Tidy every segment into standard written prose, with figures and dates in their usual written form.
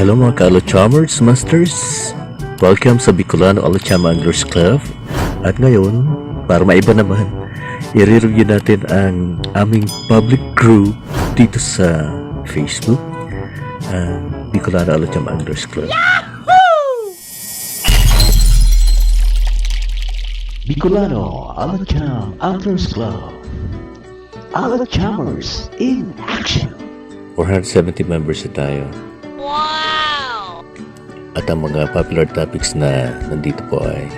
Hello mga ka-Alachamers, Masters! Welcome sa Bicolano Alacham Anglers Club. At ngayon, para maiba naman, i-review natin ang aming public group dito sa Facebook, ang Bicolano Alacham Anglers Club. Bicolano Alacham Anglers Club. Alachamers in action. 470 members na tayo. Wow! At ang mga popular topics na nandito po ay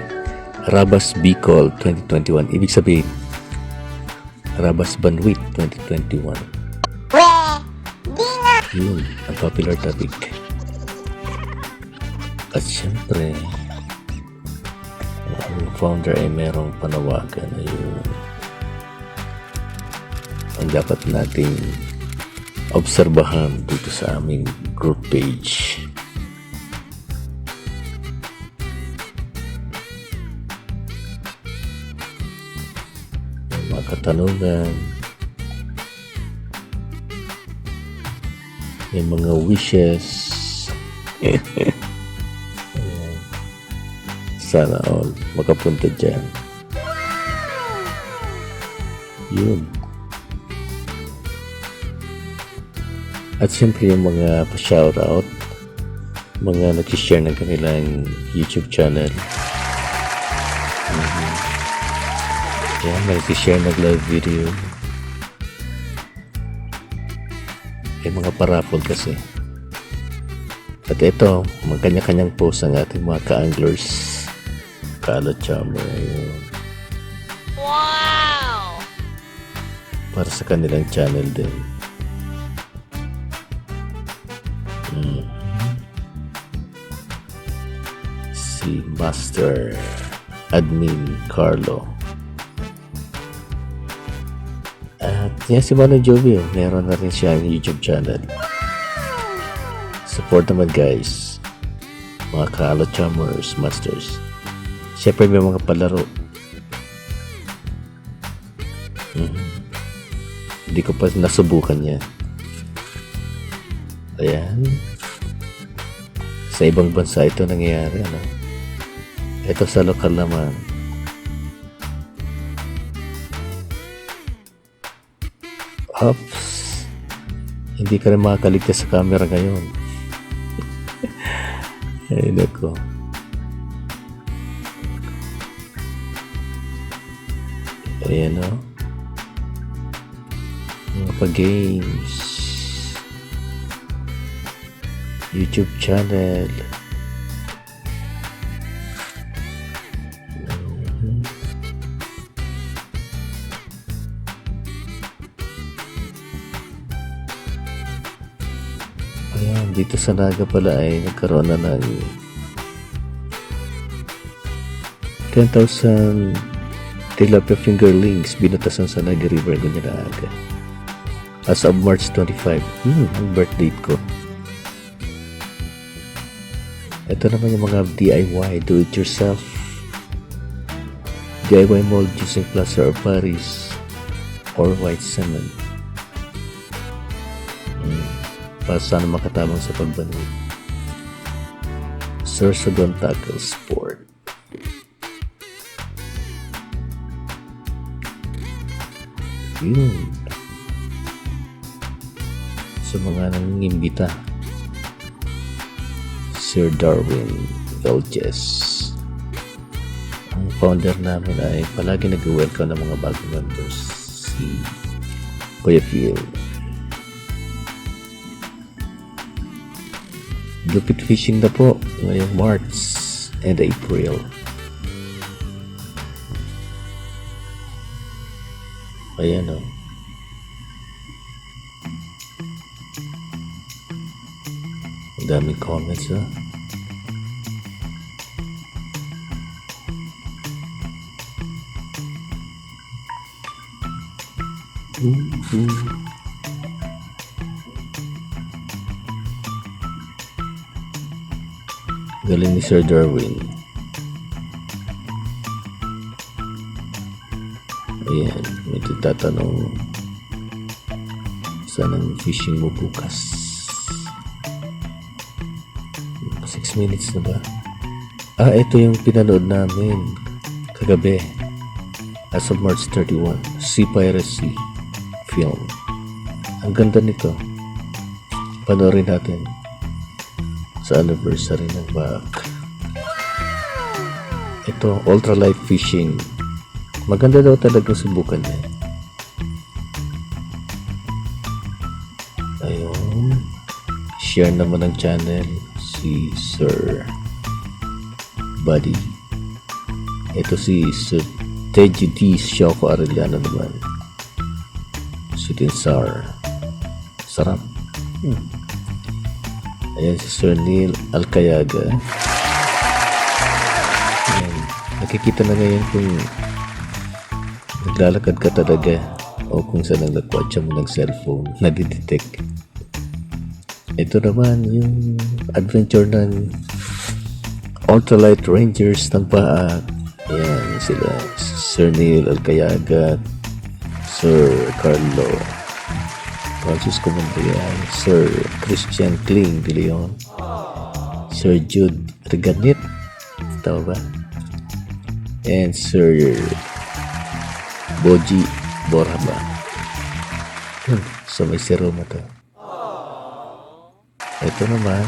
Rabas Bicol 2021. Ibig sabihin, Rabas Banwit 2021. Yun, ang popular topic. At syempre, ang founder ay merong panawagan na yun. Ang dapat nating obserbahan dito sa aming group page. Mga katanungan, may mga wishes. Sana all makapunta dyan. Yun. At siyempre yung mga pa-shoutout, mga nag-share ng kanilang YouTube channel. Yan, nag-share ng live video. Yung mga paraffle kasi. At ito, magkanya-kanyang post ang ating mga ka-anglers. Ka-Alacham. Wow! Para sa kanilang channel din. Si Master Admin Carlo. At yan si Mano Jovi, meron na rin siya ang YouTube channel. Support naman guys, mga ka-Alachamers, Masters. Siyempre may mga palaro. Hindi ko pa nasubukan yan. Ayan. Sa ibang bansa ito nangyayari, ano? Ito sa lokal naman. Oops. Hindi ka rin makakaligtas sa camera ngayon. Ay, nako. Ayan, o. Mga pa-games. YouTube channel. Ayan, dito sa Naga pala ay nagkaroon na ng 10,000 tilapia fingerlings binutasan sa Naga River Gunyanaga. As of March 25. Ang birthday ko. Ito naman yung mga DIY, do-it-yourself. DIY mold using plaster or Paris or white cement. Para sana makatabang sa pagbanwit. Sorsogon Tackle Sport. Yun. Sa mga nangingimbita. Sir Darwin Velges. Ang founder namin ay palagi nag-welcome ng mga bagong members. Si Kuya Phil. Lupit fishing na po ngayong March and April. Ayan o. Ang daming comments ha. Galing ni Sir Darwin. Ayan, may tatanong saan ang fishing mo bukas. 6 minutes na ba? Ito yung pinanood namin kagabi. As of March 31, Sea Piracy film. Ang ganda nito. Panoorin natin sa anniversary ng BAAC. Ito, ultralight fishing. Maganda daw talagang subukan niya. Ayun. Share naman ng channel si Sir Buddy. Ito si Sir Teji D. Shoko Arellano naman. Si Dinsar. Sarap. Ayan si Sir Neil Alcayaga. Ayan. Nakikita na ngayon kung naglalakad ka talaga o kung saan ang nagwatcha mo ng cellphone nadidetect. Ito naman yung adventure ng Ultralight Rangers ng BAAC. Ayan sila Sir Neil Alcayaga, Sir Carlo Francisco Monreal, Sir Christian Kling de Leon, Sir Jude Reganit, tama ba? And Sir Boji Boraba. So may serum ito. Ito naman